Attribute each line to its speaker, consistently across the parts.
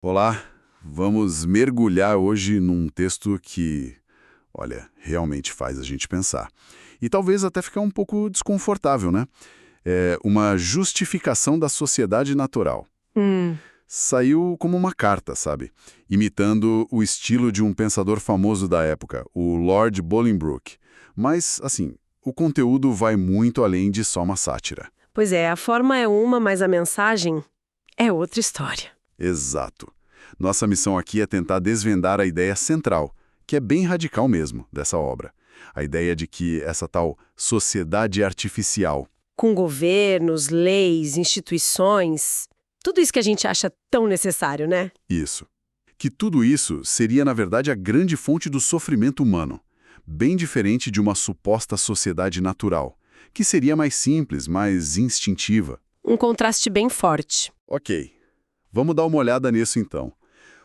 Speaker 1: Olá, vamos mergulhar hoje num texto que, olha, realmente faz a gente pensar. E talvez até ficar um pouco desconfortável, né? É uma justificação da sociedade natural.
Speaker 2: Hum,
Speaker 1: Saiu como uma carta, sabe? Imitando o estilo de um pensador famoso da época, o Lord Bolingbroke. Mas, assim, o conteúdo vai muito além de só uma sátira.
Speaker 2: Pois é, a forma é uma, mas a mensagem é outra história.
Speaker 1: Exato. Nossa missão aqui é tentar desvendar a ideia central, que é bem radical mesmo, dessa obra. A ideia de que essa tal sociedade artificial,
Speaker 2: Com governos, leis, instituições, tudo isso que a gente acha tão necessário, né?
Speaker 1: isso. Que tudo isso seria, na verdade, a grande fonte do sofrimento humano, bem diferente de uma suposta sociedade natural, que seria mais simples, mais instintiva.
Speaker 2: Um contraste bem forte.
Speaker 1: Ok, vamos dar uma olhada nisso então.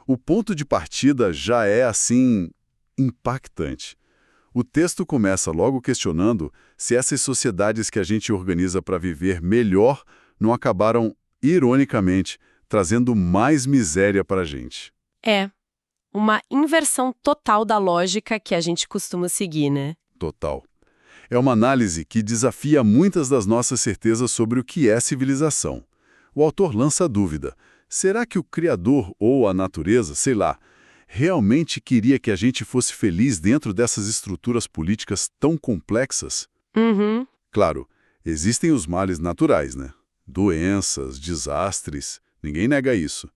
Speaker 1: O ponto de partida já é, assim, impactante. O texto começa logo questionando se essas sociedades que a gente organiza para viver melhor não acabaram, ironicamente, trazendo mais miséria para a gente.
Speaker 2: É, uma inversão total da lógica que a gente costuma seguir, né?
Speaker 1: Total. É uma análise que desafia muitas das nossas certezas sobre o que é civilização. O autor lança a dúvida: será que o Criador ou a natureza, sei lá, realmente queria que a gente fosse feliz dentro dessas estruturas políticas tão complexas?
Speaker 2: Uhum.
Speaker 1: Claro, existem os males naturais, né? Doenças, desastres, ninguém nega isso.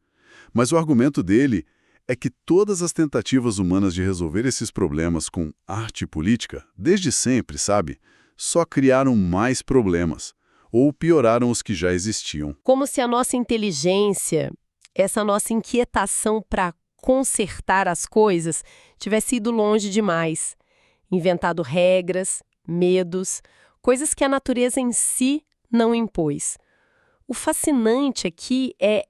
Speaker 1: Mas o argumento dele é que todas as tentativas humanas de resolver esses problemas com arte e política, desde sempre, sabe, só criaram mais problemas, ou pioraram os que já existiam.
Speaker 2: Como se a nossa inteligência, essa nossa inquietação para consertar as coisas, tivesse ido longe demais. Inventado regras, medos, coisas que a natureza em si não impôs. O fascinante aqui é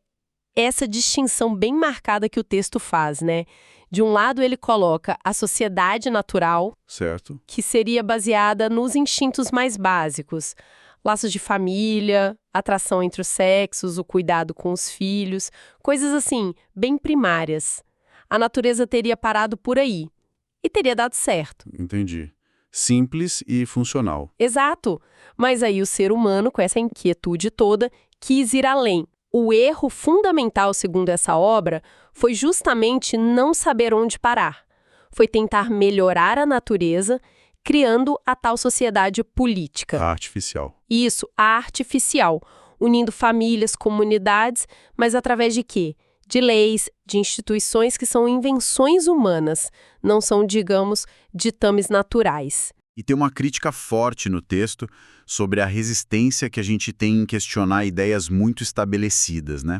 Speaker 2: essa distinção bem marcada que o texto faz, né? De um lado, ele coloca a sociedade natural,
Speaker 1: Certo?
Speaker 2: que seria baseada nos instintos mais básicos, laços de família, atração entre os sexos, o cuidado com os filhos, coisas assim, bem primárias. A natureza teria parado por aí e teria dado certo.
Speaker 1: Entendi. Simples e funcional.
Speaker 2: Exato. Mas aí o ser humano, com essa inquietude toda, quis ir além. O erro fundamental, segundo essa obra, foi justamente não saber onde parar. Foi tentar melhorar a natureza, criando a tal sociedade política.
Speaker 1: Artificial.
Speaker 2: Isso, a artificial, unindo famílias, comunidades, mas através de quê? De leis, de instituições que são invenções humanas, não são, digamos, ditames naturais.
Speaker 3: E tem uma crítica forte no texto sobre a resistência que a gente tem em questionar ideias muito estabelecidas, né?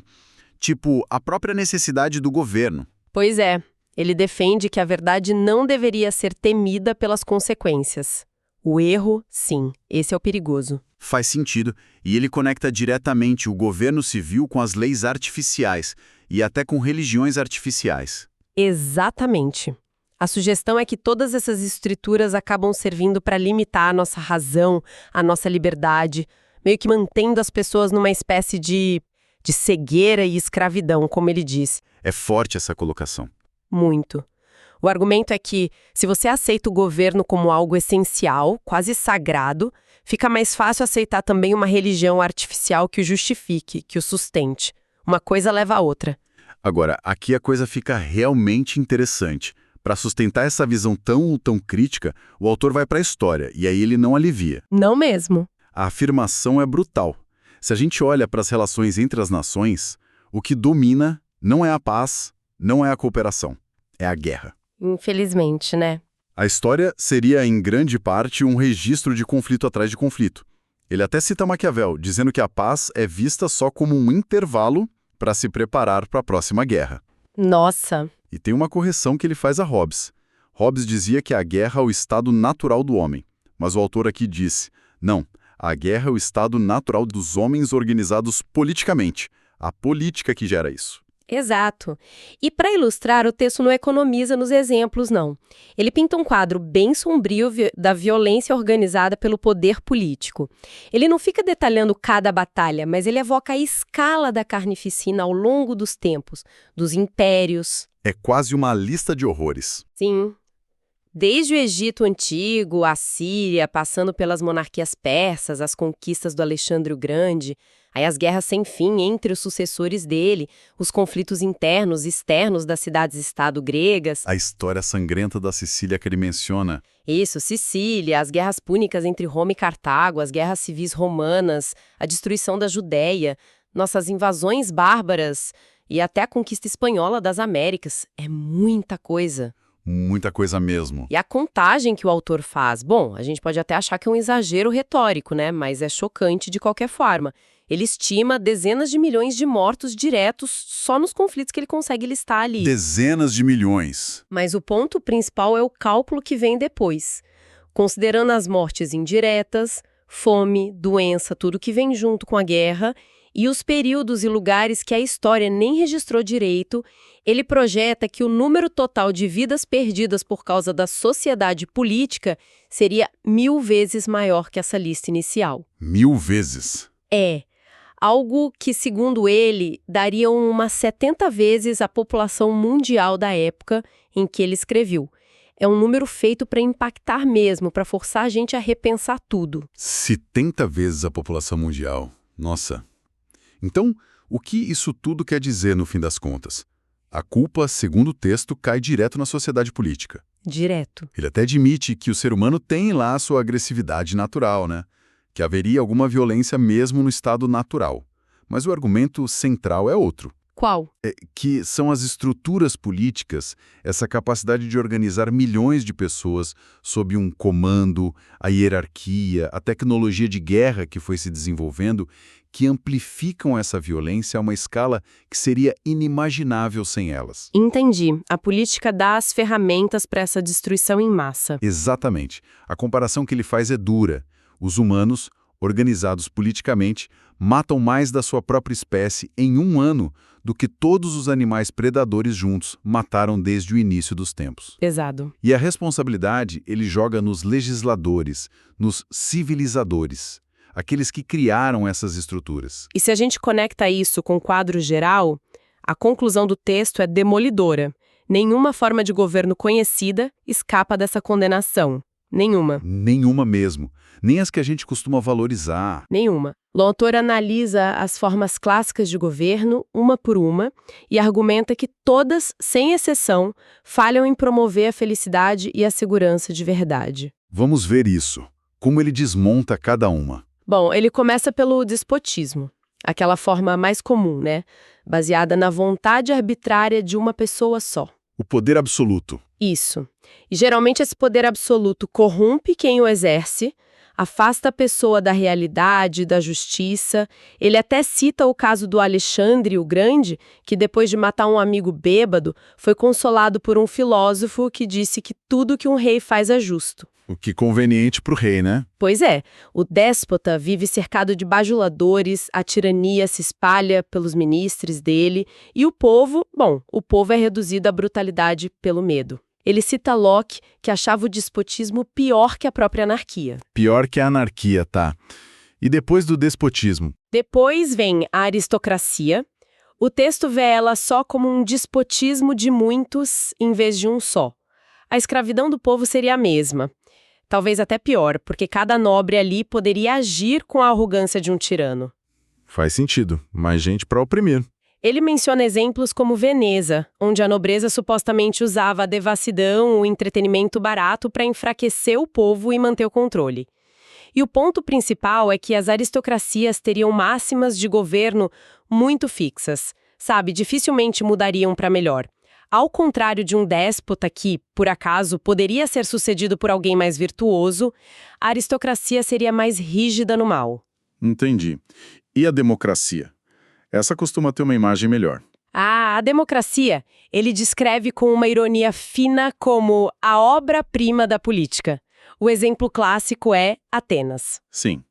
Speaker 3: Tipo, a própria necessidade do governo.
Speaker 2: Pois é, ele defende que a verdade não deveria ser temida pelas consequências. O erro, sim, esse é o perigoso.
Speaker 3: Faz sentido, e ele conecta diretamente o governo civil com as leis artificiais e até com religiões artificiais.
Speaker 2: Exatamente. A sugestão é que todas essas estruturas acabam servindo para limitar a nossa razão, a nossa liberdade, meio que mantendo as pessoas numa espécie de cegueira e escravidão, como ele diz.
Speaker 3: É forte essa colocação.
Speaker 2: Muito. O argumento é que, se você aceita o governo como algo essencial, quase sagrado, fica mais fácil aceitar também uma religião artificial que o justifique, que o sustente. Uma coisa leva a outra.
Speaker 3: Agora, aqui a coisa fica realmente interessante. Para sustentar essa visão tão crítica, o autor vai para a história, e aí ele não alivia.
Speaker 2: Não mesmo.
Speaker 3: A afirmação é brutal. Se a gente olha para as relações entre as nações, o que domina não é a paz, não é a cooperação, é a guerra.
Speaker 2: Infelizmente, né?
Speaker 1: A história seria, em grande parte, um registro de conflito atrás de conflito. Ele até cita Maquiavel, dizendo que a paz é vista só como um intervalo para se preparar para a próxima guerra.
Speaker 2: Nossa.
Speaker 1: E tem uma correção que ele faz a Hobbes. Hobbes dizia que a guerra é o estado natural do homem, mas o autor aqui disse, não, a guerra é o estado natural dos homens organizados politicamente, a política que gera isso.
Speaker 2: Exato. E para ilustrar, o texto não economiza nos exemplos, não. Ele pinta um quadro bem sombrio da violência organizada pelo poder político. Ele não fica detalhando cada batalha, mas ele evoca a escala da carnificina ao longo dos tempos, dos impérios.
Speaker 1: É quase uma lista de horrores.
Speaker 2: Sim. Desde o Egito Antigo, a Síria, passando pelas monarquias persas, as conquistas do Alexandre o Grande, aí as guerras sem fim entre os sucessores dele, os conflitos internos e externos das cidades-estado gregas.
Speaker 1: A história sangrenta da Sicília que ele menciona.
Speaker 2: Isso, Sicília, as guerras púnicas entre Roma e Cartago, as guerras civis romanas, a destruição da Judéia, nossas invasões bárbaras e até a conquista espanhola das Américas. É muita coisa.
Speaker 1: Muita coisa mesmo.
Speaker 2: E a contagem que o autor faz, bom, a gente pode até achar que é um exagero retórico, né? Mas é chocante de qualquer forma. Ele estima dezenas de milhões de mortos diretos só nos conflitos que ele consegue listar ali.
Speaker 1: Dezenas de milhões.
Speaker 2: Mas o ponto principal é o cálculo que vem depois. Considerando as mortes indiretas, fome, doença, tudo que vem junto com a guerra, e os períodos e lugares que a história nem registrou direito, ele projeta que o número total de vidas perdidas por causa da sociedade política seria 1000 vezes maior que essa lista inicial.
Speaker 1: 1000 vezes?
Speaker 2: É. Algo que, segundo ele, daria umas 70 vezes a população mundial da época em que ele escreveu. É um número feito para impactar mesmo, para forçar a gente a repensar tudo.
Speaker 1: 70 vezes a população mundial. Nossa. Então, o que isso tudo quer dizer no fim das contas? A culpa, segundo o texto, cai direto na sociedade política.
Speaker 2: Direto.
Speaker 1: Ele até admite que o ser humano tem lá a sua agressividade natural, né? Que haveria alguma violência mesmo no estado natural. Mas o argumento central é outro.
Speaker 2: Qual?
Speaker 1: Que são as estruturas políticas, essa capacidade de organizar milhões de pessoas sob um comando, a hierarquia, a tecnologia de guerra que foi se desenvolvendo, que amplificam essa violência a uma escala que seria inimaginável sem elas.
Speaker 2: Entendi. A política dá as ferramentas para essa destruição em massa.
Speaker 1: Exatamente. A comparação que ele faz é dura. Os humanos, organizados politicamente, matam mais da sua própria espécie em um ano do que todos os animais predadores juntos mataram desde o início dos tempos.
Speaker 2: Pesado.
Speaker 1: E a responsabilidade ele joga nos legisladores, nos civilizadores, aqueles que criaram essas estruturas.
Speaker 2: E se a gente conecta isso com o quadro geral, a conclusão do texto é demolidora. Nenhuma forma de governo conhecida escapa dessa condenação. Nenhuma.
Speaker 1: Nenhuma mesmo. Nem as que a gente costuma valorizar.
Speaker 2: Nenhuma. O autor analisa as formas clássicas de governo, uma por uma, e argumenta que todas, sem exceção, falham em promover a felicidade e a segurança de verdade.
Speaker 1: Vamos ver isso. Como ele desmonta cada uma.
Speaker 2: Bom, ele começa pelo despotismo. Aquela forma mais comum, né? Baseada na vontade arbitrária de uma pessoa só.
Speaker 1: O poder absoluto.
Speaker 2: Isso. E geralmente esse poder absoluto corrompe quem o exerce, afasta a pessoa da realidade, da justiça. Ele até cita o caso do Alexandre o Grande, que depois de matar um amigo bêbado, foi consolado por um filósofo que disse que tudo que um rei faz é justo.
Speaker 1: O que conveniente para o rei, né?
Speaker 2: Pois é, o déspota vive cercado de bajuladores, a tirania se espalha pelos ministros dele, e o povo é reduzido à brutalidade pelo medo. Ele cita Locke, que achava o despotismo pior que a própria anarquia.
Speaker 1: Pior que a anarquia, tá. E depois do despotismo?
Speaker 2: Depois vem a aristocracia. O texto vê ela só como um despotismo de muitos em vez de um só. A escravidão do povo seria a mesma. Talvez até pior, porque cada nobre ali poderia agir com a arrogância de um tirano.
Speaker 1: Faz sentido. Mais gente para oprimir.
Speaker 2: Ele menciona exemplos como Veneza, onde a nobreza supostamente usava a devassidão, o entretenimento barato para enfraquecer o povo e manter o controle. E o ponto principal é que as aristocracias teriam máximas de governo muito fixas, sabe, dificilmente mudariam para melhor. Ao contrário de um déspota que, por acaso, poderia ser sucedido por alguém mais virtuoso, a aristocracia seria mais rígida no mal.
Speaker 1: Entendi. E a democracia? Essa costuma ter uma imagem melhor.
Speaker 2: A democracia, ele descreve com uma ironia fina como a obra-prima da política. O exemplo clássico é Atenas.
Speaker 1: Sim.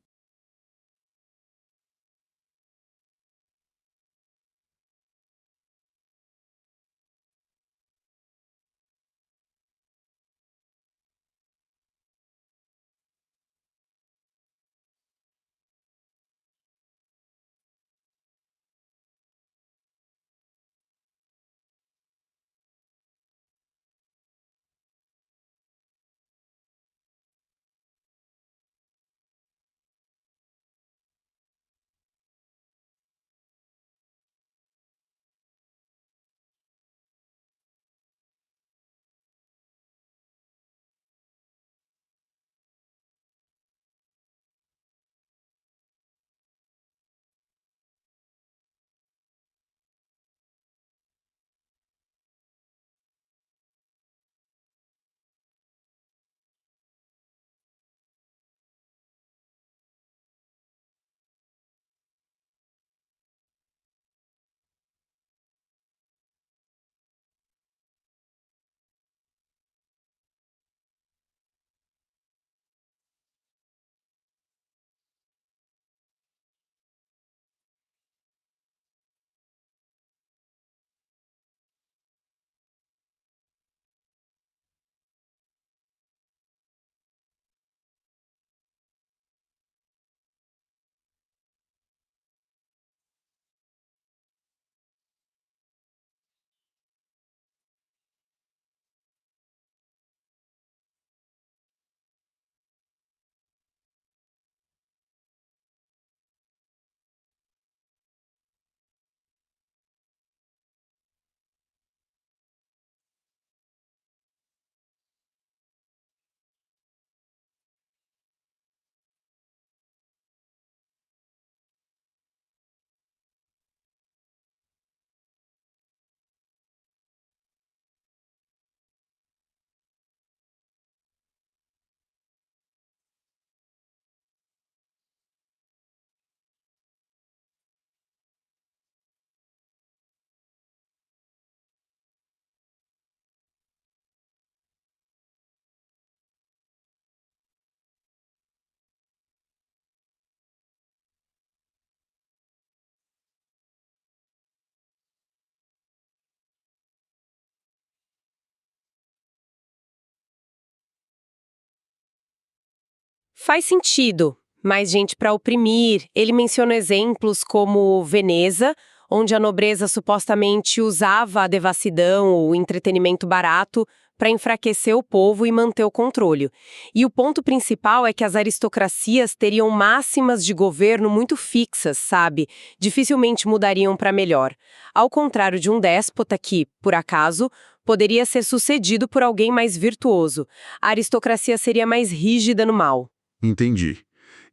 Speaker 2: Faz sentido. Mais gente para oprimir. Ele menciona exemplos como Veneza, onde a nobreza supostamente usava a devassidão ou o entretenimento barato para enfraquecer o povo e manter o controle. E o ponto principal é que as aristocracias teriam máximas de governo muito fixas, sabe? Dificilmente mudariam para melhor. Ao contrário de um déspota que, por acaso, poderia ser sucedido por alguém mais virtuoso. A aristocracia seria mais rígida no mal.
Speaker 1: Entendi.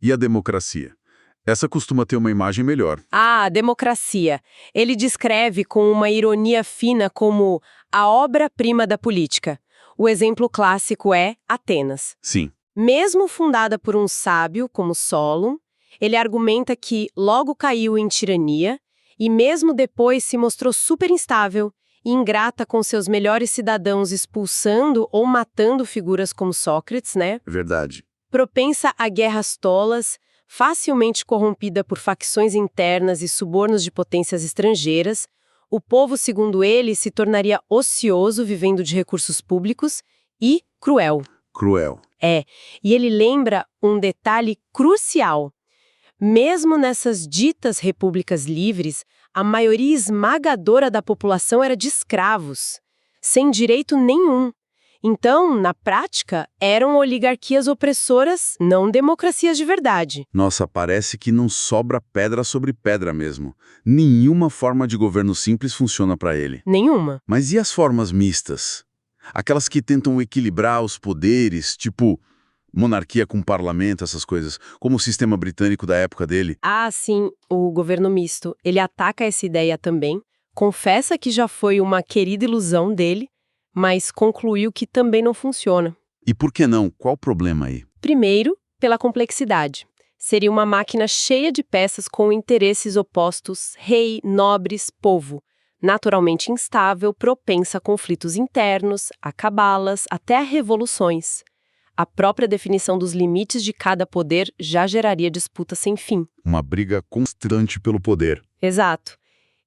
Speaker 1: E a democracia? Essa costuma ter uma imagem melhor.
Speaker 2: A democracia. Ele descreve com uma ironia fina como a obra-prima da política. O exemplo clássico é Atenas.
Speaker 1: Sim.
Speaker 2: Mesmo fundada por um sábio como Solon, ele argumenta que logo caiu em tirania e mesmo depois se mostrou super instável e ingrata com seus melhores cidadãos expulsando ou matando figuras como Sócrates, né?
Speaker 1: Verdade.
Speaker 2: Propensa a guerras tolas, facilmente corrompida por facções internas e subornos de potências estrangeiras, o povo, segundo ele, se tornaria ocioso vivendo de recursos públicos e cruel.
Speaker 1: Cruel.
Speaker 2: E ele lembra um detalhe crucial. Mesmo nessas ditas repúblicas livres, a maioria esmagadora da população era de escravos, sem direito nenhum. Então, na prática, eram oligarquias opressoras, não democracias de verdade.
Speaker 1: Nossa, parece que não sobra pedra sobre pedra mesmo. Nenhuma forma de governo simples funciona para ele.
Speaker 2: Nenhuma.
Speaker 1: Mas e as formas mistas? Aquelas que tentam equilibrar os poderes, tipo monarquia com parlamento, essas coisas, como o sistema britânico da época dele.
Speaker 2: Ah, sim, o governo misto. Ele ataca essa ideia também, confessa que já foi uma querida ilusão dele, mas concluiu que também não funciona.
Speaker 1: E por que não? Qual o problema aí?
Speaker 2: Primeiro, pela complexidade. Seria uma máquina cheia de peças com interesses opostos, rei, nobres, povo. Naturalmente instável, propensa a conflitos internos, a cabalas, até a revoluções. A própria definição dos limites de cada poder já geraria disputa sem fim.
Speaker 1: Uma briga constante pelo poder.
Speaker 2: Exato.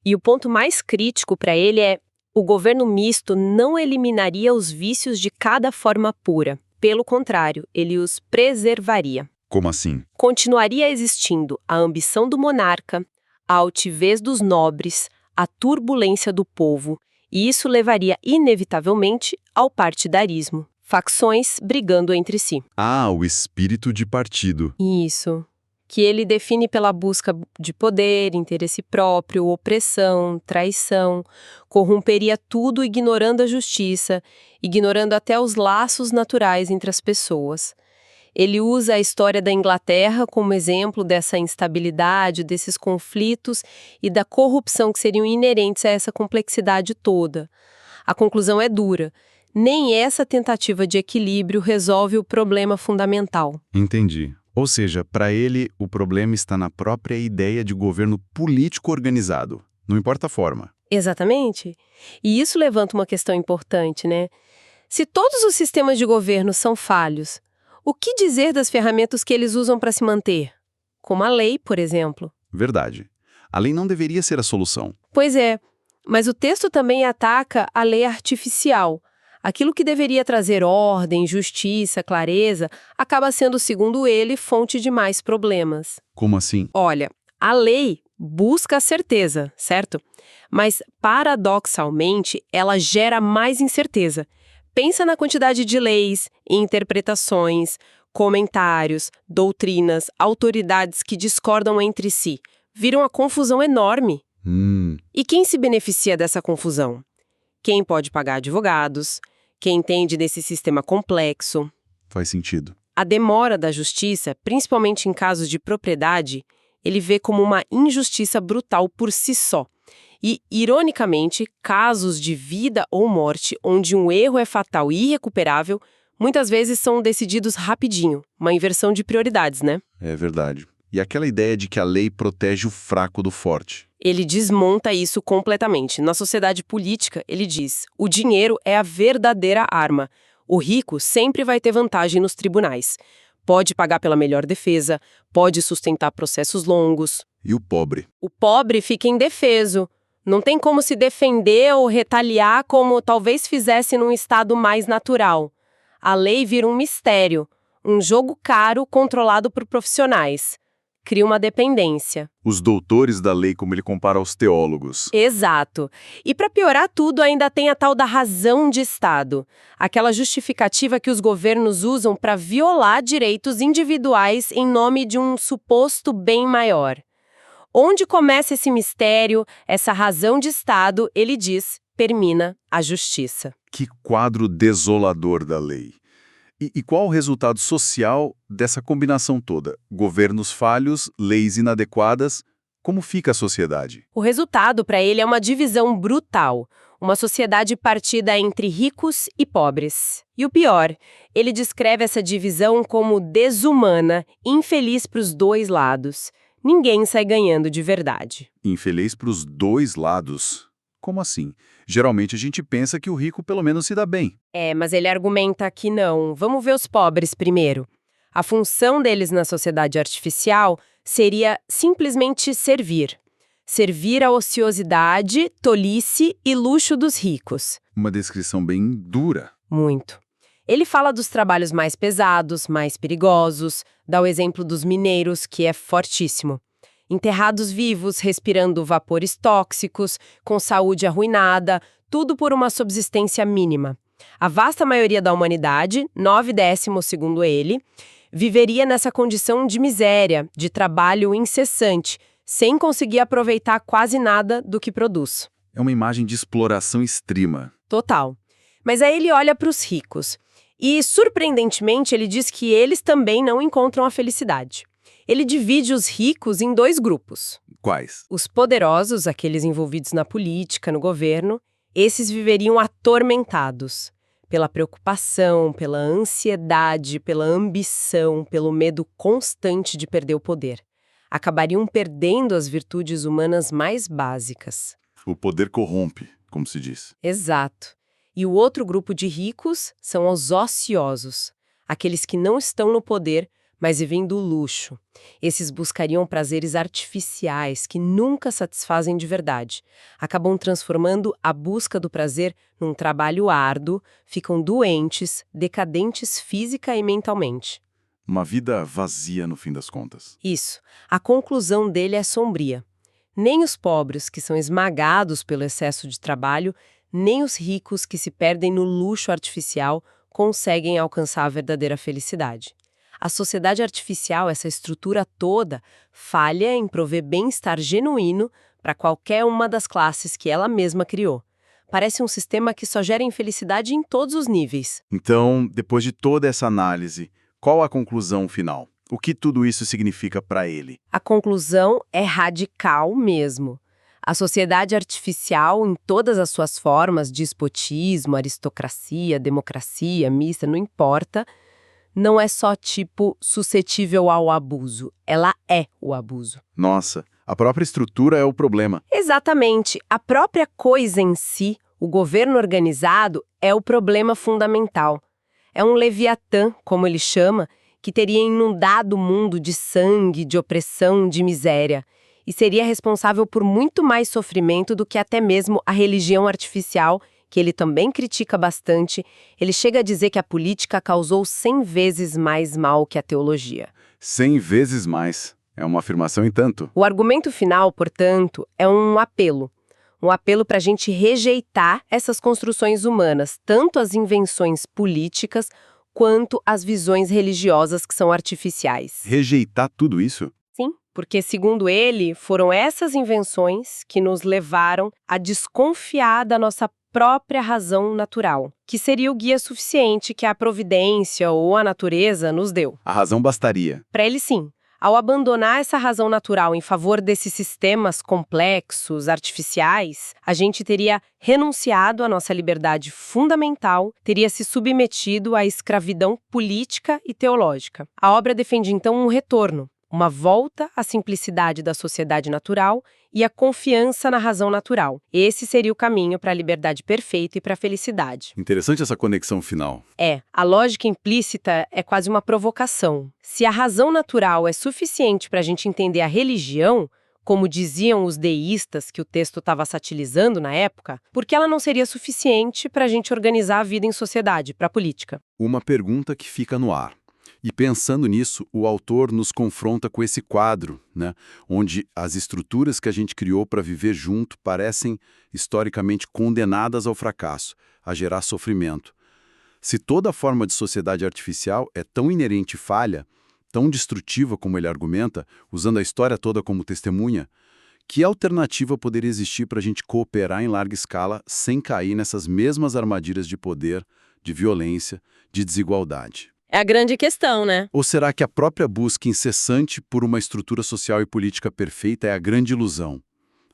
Speaker 2: E o ponto mais crítico para ele é: o governo misto não eliminaria os vícios de cada forma pura. Pelo contrário, ele os preservaria.
Speaker 1: Como assim?
Speaker 2: Continuaria existindo a ambição do monarca, a altivez dos nobres, a turbulência do povo, e isso levaria inevitavelmente ao partidarismo. Facções brigando entre si.
Speaker 1: Ah, o espírito de partido.
Speaker 2: Isso. Que ele define pela busca de poder, interesse próprio, opressão, traição, corromperia tudo ignorando a justiça, ignorando até os laços naturais entre as pessoas. Ele usa a história da Inglaterra como exemplo dessa instabilidade, desses conflitos e da corrupção que seriam inerentes a essa complexidade toda. A conclusão é dura. Nem essa tentativa de equilíbrio resolve o problema fundamental.
Speaker 1: Entendi. Ou seja, para ele, o problema está na própria ideia de governo político organizado. Não importa a forma.
Speaker 2: Exatamente. E isso levanta uma questão importante, né? Se todos os sistemas de governo são falhos, o que dizer das ferramentas que eles usam para se manter? Como a lei, por exemplo.
Speaker 1: Verdade. A lei não deveria ser a solução.
Speaker 2: Pois é, mas o texto também ataca a lei artificial. Aquilo que deveria trazer ordem, justiça, clareza, acaba sendo, segundo ele, fonte de mais problemas.
Speaker 1: Como assim?
Speaker 2: Olha, a lei busca a certeza, certo? Mas, paradoxalmente, ela gera mais incerteza. Pensa na quantidade de leis, interpretações, comentários, doutrinas, autoridades que discordam entre si. Vira uma confusão enorme. E quem se beneficia dessa confusão? Quem pode pagar advogados? Quem entende desse sistema complexo?
Speaker 1: Faz sentido.
Speaker 2: A demora da justiça, principalmente em casos de propriedade, ele vê como uma injustiça brutal por si só. E, ironicamente, casos de vida ou morte, onde um erro é fatal e irrecuperável, muitas vezes são decididos rapidinho. Uma inversão de prioridades, né?
Speaker 1: É verdade. E aquela ideia de que a lei protege o fraco do forte.
Speaker 2: Ele desmonta isso completamente. Na sociedade política, ele diz: o dinheiro é a verdadeira arma. O rico sempre vai ter vantagem nos tribunais. Pode pagar pela melhor defesa, pode sustentar processos longos.
Speaker 1: E o pobre?
Speaker 2: O pobre fica indefeso. Não tem como se defender ou retaliar como talvez fizesse num estado mais natural. A lei vira um mistério, Um jogo caro controlado por profissionais. Cria uma dependência.
Speaker 1: Os doutores da lei, como ele compara aos teólogos.
Speaker 2: Exato. E para piorar tudo, ainda tem a tal da razão de Estado. Aquela justificativa que os governos usam para violar direitos individuais em nome de um suposto bem maior. Onde começa esse mistério, essa razão de Estado, ele diz, termina a justiça.
Speaker 1: Que quadro desolador da lei. E qual o resultado social dessa combinação toda? Governos falhos, leis inadequadas. Como fica a sociedade?
Speaker 2: O resultado para ele é uma divisão brutal, uma sociedade partida entre ricos e pobres. E o pior, ele descreve essa divisão como desumana, infeliz para os dois lados. Ninguém sai ganhando de verdade.
Speaker 1: Infeliz para os dois lados. Como assim? Geralmente a gente pensa que o rico pelo menos se dá bem.
Speaker 2: Mas ele argumenta que não. Vamos ver os pobres primeiro. A função deles na sociedade artificial seria simplesmente servir. Servir à ociosidade, tolice e luxo dos ricos.
Speaker 1: Uma descrição bem dura.
Speaker 2: Muito. Ele fala dos trabalhos mais pesados, mais perigosos, dá o exemplo dos mineiros, que é fortíssimo. Enterrados vivos, respirando vapores tóxicos, com saúde arruinada, tudo por uma subsistência mínima. A vasta maioria da humanidade, 9/10 segundo ele, viveria nessa condição de miséria, de trabalho incessante, sem conseguir aproveitar quase nada do que produz.
Speaker 1: É uma imagem de exploração extrema.
Speaker 2: Total. Mas aí ele olha para os ricos. E, surpreendentemente, ele diz que eles também não encontram a felicidade. Ele divide os ricos em dois grupos.
Speaker 1: Quais?
Speaker 2: Os poderosos, aqueles envolvidos na política, no governo, esses viveriam atormentados pela preocupação, pela ansiedade, pela ambição, pelo medo constante de perder o poder. Acabariam perdendo as virtudes humanas mais básicas.
Speaker 1: O poder corrompe, como se diz.
Speaker 2: Exato. E o outro grupo de ricos são os ociosos, aqueles que não estão no poder, mas vivem do luxo. Esses buscariam prazeres artificiais que nunca satisfazem de verdade. Acabam transformando a busca do prazer num trabalho árduo, ficam doentes, decadentes física e mentalmente.
Speaker 1: Uma vida vazia no fim das contas.
Speaker 2: Isso. A conclusão dele é sombria. Nem os pobres, que são esmagados pelo excesso de trabalho, nem os ricos, que se perdem no luxo artificial, conseguem alcançar a verdadeira felicidade. A sociedade artificial, essa estrutura toda, falha em prover bem-estar genuíno para qualquer uma das classes que ela mesma criou. Parece um sistema que só gera infelicidade em todos os níveis.
Speaker 1: Então, depois de toda essa análise, qual a conclusão final? O que tudo isso significa para ele?
Speaker 2: A conclusão é radical mesmo. A sociedade artificial, em todas as suas formas, despotismo, aristocracia, democracia, mista, não importa, não é só, suscetível ao abuso. Ela é o abuso.
Speaker 1: Nossa, a própria estrutura é o problema.
Speaker 2: Exatamente. A própria coisa em si, o governo organizado, é o problema fundamental. É um leviatã, como ele chama, que teria inundado o mundo de sangue, de opressão, de miséria. E seria responsável por muito mais sofrimento do que até mesmo a religião artificial, que ele também critica bastante. Ele chega a dizer que a política causou 100 vezes mais mal que a teologia.
Speaker 1: 100 vezes mais. É uma afirmação em tanto.
Speaker 2: O argumento final, portanto, é um apelo. Um apelo para a gente rejeitar essas construções humanas, tanto as invenções políticas quanto as visões religiosas que são artificiais.
Speaker 1: Rejeitar tudo isso?
Speaker 2: Sim, porque, segundo ele, foram essas invenções que nos levaram a desconfiar da nossa própria razão natural, que seria o guia suficiente que a providência ou a natureza nos deu.
Speaker 1: A razão bastaria.
Speaker 2: Para ele, sim. Ao abandonar essa razão natural em favor desses sistemas complexos, artificiais, a gente teria renunciado à nossa liberdade fundamental, teria se submetido à escravidão política e teológica. A obra defende, então, um retorno, uma volta à simplicidade da sociedade natural e à confiança na razão natural. Esse seria o caminho para a liberdade perfeita e para a felicidade.
Speaker 1: Interessante essa conexão final.
Speaker 2: A lógica implícita é quase uma provocação. Se a razão natural é suficiente para a gente entender a religião, como diziam os deístas que o texto estava satilizando na época, por que ela não seria suficiente para a gente organizar a vida em sociedade, para a política?
Speaker 1: Uma pergunta que fica no ar. E pensando nisso, o autor nos confronta com esse quadro, né, onde as estruturas que a gente criou para viver junto parecem historicamente condenadas ao fracasso, a gerar sofrimento. Se toda forma de sociedade artificial é tão inerente e falha, tão destrutiva como ele argumenta, usando a história toda como testemunha, que alternativa poderia existir para a gente cooperar em larga escala sem cair nessas mesmas armadilhas de poder, de violência, de desigualdade?
Speaker 2: É a grande questão, né?
Speaker 1: Ou será que a própria busca incessante por uma estrutura social e política perfeita é a grande ilusão?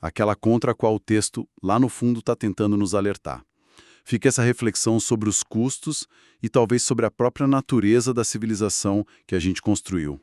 Speaker 1: Aquela contra a qual o texto, lá no fundo, está tentando nos alertar. Fica essa reflexão sobre os custos e talvez sobre a própria natureza da civilização que a gente construiu.